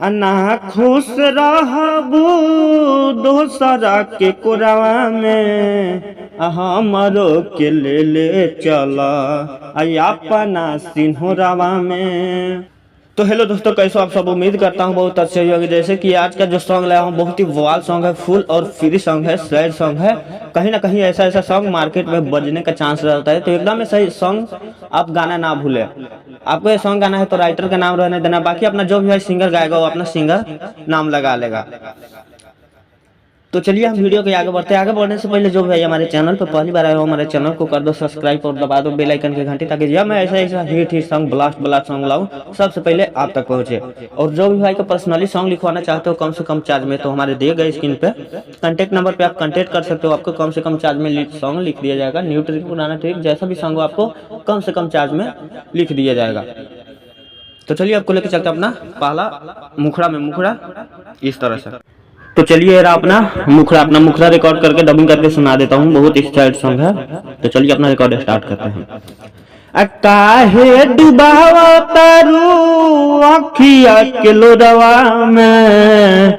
अन्ना खुश रहबू दोसरा के कोरावा में हमरो के ले चला अपना सिंहरावा में। तो हेलो दोस्तों, कैसे आप सब? उम्मीद करता हूँ बहुत अच्छे होंगे। जैसे कि आज का जो सॉन्ग लाया हूँ बहुत ही वाल सॉन्ग है, फुल और फ्री सॉन्ग है, सैड सॉन्ग है। कहीं ना कहीं ऐसा सॉन्ग मार्केट में बजने का चांस रहता है, तो एकदम सही सॉन्ग आप गाना ना भूले। आपको ये सॉन्ग गाना है तो राइटर का नाम रहने देना, बाकी अपना जो भी है सिंगर गाएगा वो अपना सिंगर नाम लगा लेगा। तो चलिए हम वीडियो के आगे बढ़ते हैं। आगे बढ़ने से पहले जो भाई हमारे चैनल पर पहली बार आए हो हमारे चैनल को कर दो सब्सक्राइब और दबा दो बेल आइकन की घंटी, ताकि जब मैं ऐसा हिट सॉन्ग ब्लास्ट सॉन्ग लाऊं सबसे पहले आप तक पहुंचे। और जो भी भाई को पर्सनली सॉन्ग लिखवाना चाहते हो कम से कम चार्ज में, तो हमारे दिए गए स्क्रीन पे कॉन्टैक्ट नंबर पे आप कॉन्टैक्ट कर सकते हो। आपको कम से कम चार्ज में सॉन्ग लिख दिया जाएगा। न्यू ट्रिक पुराना ट्रिक जैसा भी सॉन्ग हो आपको कम से कम चार्ज में लिख दिया जाएगा। तो चलिए आपको लेकर चलते अपना पहला मुखड़ा इस तरह से। तो चलिए अपना मुखड़ा रिकॉर्ड करके डबिंग करके सुना देता हूँ। बहुत स्टाइल सॉन्ग है, तो चलिए अपना रिकॉर्ड स्टार्ट करते हैं। काहे डुबावा तारू अखिया के लोरवा में,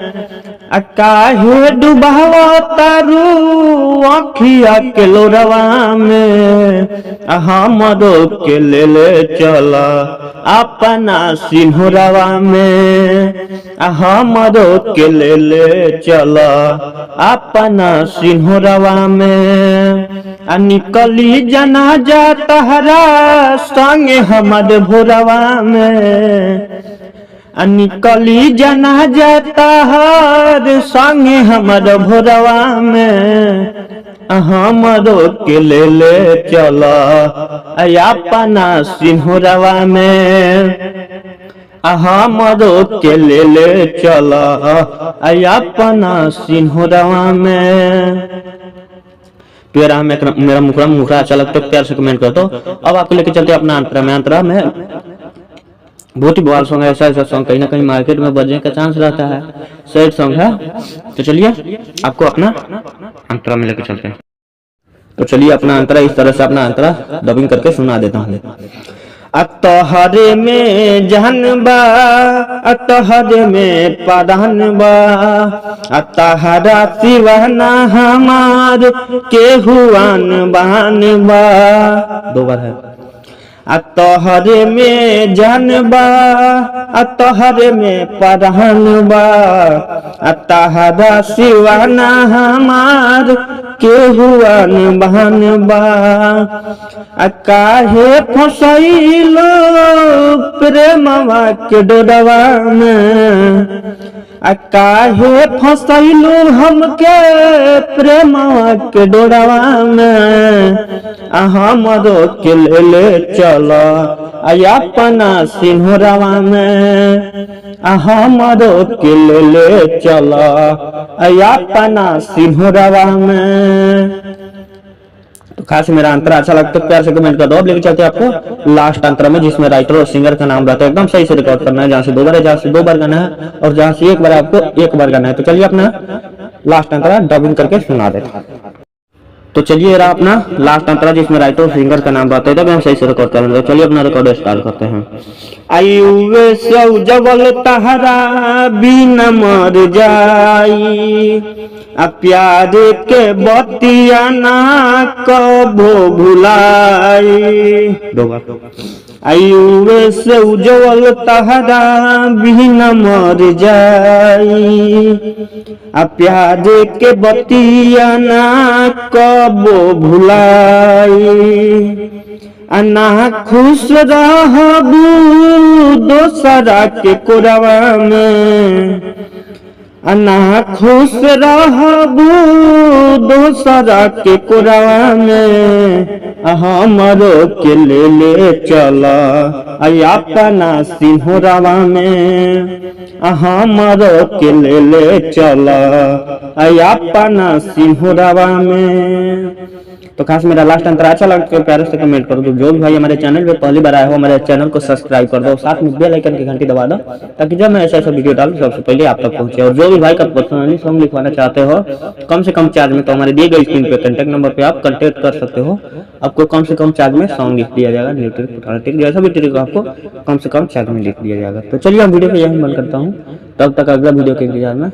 काहे डुबावा तारू अखिया के लोरवा में हमरो के ले चला अपना सिंहरावा में, हमरो के ले चला अपना सिंहरावा में। निकली जनाजा तहरा संगे हमर भोरवा में, निकली जनाजा तहर संगे हमर भोरवा में हमरो के ले चला अपना सिंहरावा में, हमरो के ले चला अपना सिंहरावा में। प्यारा मेरा मुखड़ा अच्छा लगता है प्यार से कमेंट कर दो। अब आपको लेके चलते अपना अंतरा में बहुत ही बवाल सॉन्ग है। ऐसा सॉन्ग कहीं ना कहीं मार्केट में बजने का चांस रहता है, सैड सॉन्ग है। तो चलिए आपको अपना अंतरा में लेके चलते हैं। तो चलिए अपना अंतरा इस तरह से अपना अंतरा डबिंग करके सुना देता हूँ। अतहरे में जहनबा अतहरे में परानबा, अतहरा सिवाना हमार केहुआन बहानबा। दो बार है। अतहरे में जानबा अतहरे में परानबा, अतहरा सिवाना हमार केहुआन बहानबा। काहे फसैलो प्रेमवा के डोरवा में, काहे फसैलो हमके प्रेमवा के डोरवा में हमरो के ले चला अपना सिंहरावा में, हमरो के ले चला अपना सिंहरावा में। तो खास मेरा अंतरा अच्छा लगता है प्यार से कमेंट कर दो। अब लेके चलते हैं आपको लास्ट अंतरा में, जिसमें राइटर और सिंगर का नाम रहता है। एकदम सही से रिकॉर्ड करना है, जहाँ से दो बार है जहाँ से दो बार गाना है और जहाँ से एक बार आपको एक बार गाना है। तो चलिए अपना लास्ट अंतरा डबिंग करके सुना देता हूँ। तो चलिए अपना लास्ट अंतरा जिसमें राइटर और सिंगर का नाम रहता है, तब हम सही से रिकॉर्ड करेंगे। तो चलिए अपना रिकॉर्ड स्टार्ट करते हैं। आयुवे सौ जबल तहरा बिना मर जाई, प्यार के बतिया ना कबो भुलाई। दो बार। आयुवे से उज्जवल तहरा बिना मर जाई, प्यार के बतिया ना कबो भुलाई। अन्ना खुश रहबू दोसरा के कोरावा में, अन्ना खुश रहबू दोसरा के कोरावा में हमरो के ले चला अपना सिंहरावा में, हमरो के ले चला अपना सिंहरावा में। तो खास मेरा लास्ट अंतर अच्छा लगता है प्यारे से कमेंट कर दो। जो भी भाई हमारे चैनल पे पहली बार आया हो हमारे चैनल को सब्सक्राइब कर दो, साथ में बेल आइकन की घंटी दबा दो ताकि जब मैं ऐसा वीडियो डालूं सबसे पहले आप तक पहुंचे। और जो भी भाई का पर्सनली सॉन्ग लिखवाना चाहते हो कम से कम चार्ज में, तो हमारे दिए गए स्क्रीन पे कांटेक्ट नंबर पे आप कांटेक्ट कर सकते हो। आपको कम से कम चार्ज में सॉन्ग लिख दिया जाएगा, न्यूट्रल जैसा भी ट्रिक आपको कम से कम चार्ज में लिख दिया जाएगा। तो चलिए हम वीडियो को यहीं बंद करता हूँ, तब तक अगला वीडियो के इंतजार में।